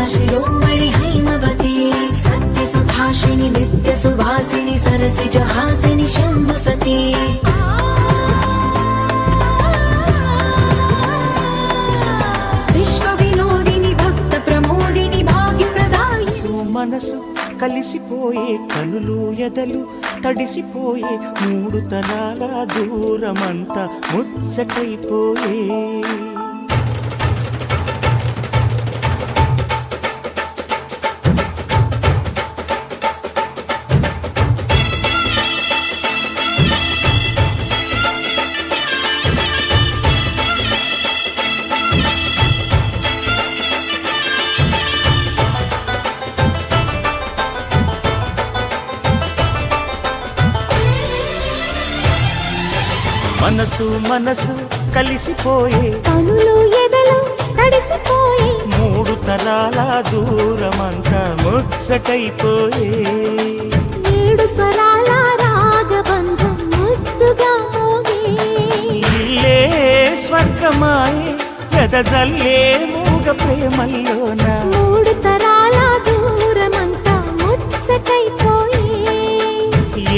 शिरोमणि हैमवती सत्यसुभाषिणि नित्यसुवासिनि सरसिजहासिनि शम्भुसती विश्वविनोदिनि भक्तप्रमोदिनि भाग्यप्रदायिनि మనసు కలిసిపోయే కనులు ఎదలు తడిసిపోయే మూడు తరాల దూరమంతా ముచ్చటైపోయే మనసు మనసు కలిసిపోయే కనులు ఎదలు తడిసిపోయే మూడు తరాల దూరమంతా ముచ్చటైపోయే ఏడు స్వరాల రాగబంధం ముద్దుగా మోగే ఇల్లే స్వర్గమాయే వెదజల్లే మూగ ప్రేమల్లోన మూడు తరాల దూరమంతా ముచ్చటైపోయే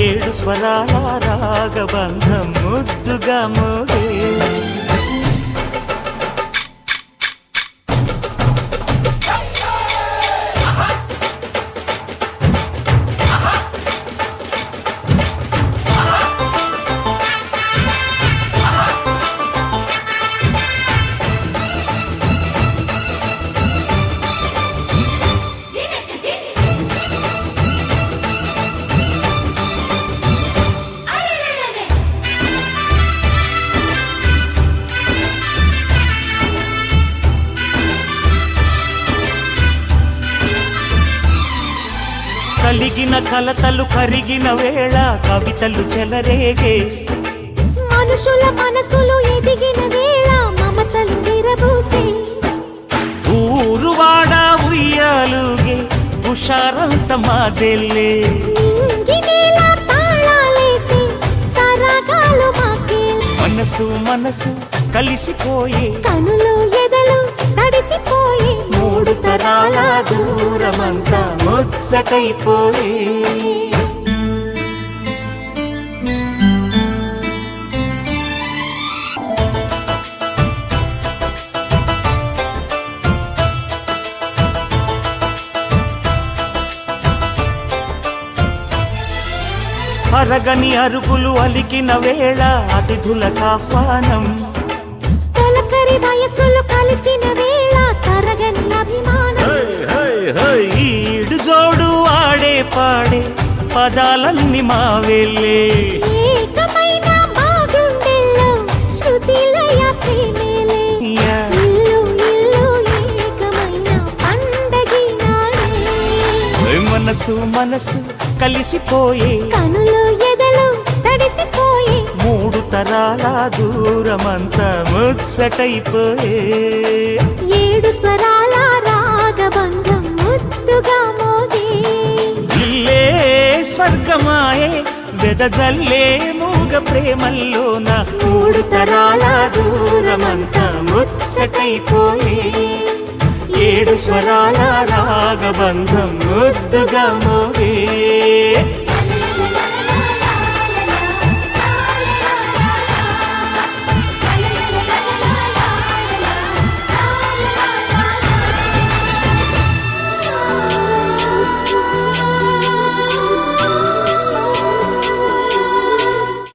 ఏడు స్వరాల రాగబంధం ముద్దుగా మోగే కలిగిన కలతలు కరిగిన వేళ కవితలు చెలరేగే మనుషుల మనసులు ఎదిగిన వేళ మమతలు విరబూసే ఊరువాడ ఉయ్యాలుగే హుషారంత మాదెల్లే నింగినేల తాళాలేసి సరాగాలు మాకేలే మనసు మనసు కలిసిపోయే కనులు ఎదలు తడిసిపోయే మూడు తరాల దూరమంతా ముచ్చటైపోయే అరగని అరుగులు అలికిన వేళ అతిథులకు ఆహ్వానం తొలకరి వయసులు కలిసిన వేళ తరగని అభిమానం ఈడు జోడు ఆడే పాడే పదాలన్నీ మావెళ్ళే ఏకమైన మా గుండెల్లో శృతిలయ ప్రేమేలే ఇల్లు ఇల్లు ఏకమైన పండగి నాడే మనసు మనసు కలిసిపోయే కనులు ఎదలు తడిసిపోయే మూడు తరాల దూరమంతా ముచ్చటైపోయే ఏడు స్వరాల రాగబంధం ముద్దుగా మోగే ఇల్లే స్వర్గమాయే వెదజల్లే మూగ ప్రేమల్లోన మూడు తరాల దూరమంతా ముచ్చటైపోయే ఏడు స్వరాల రాగబంధం ముద్దుగా మోగే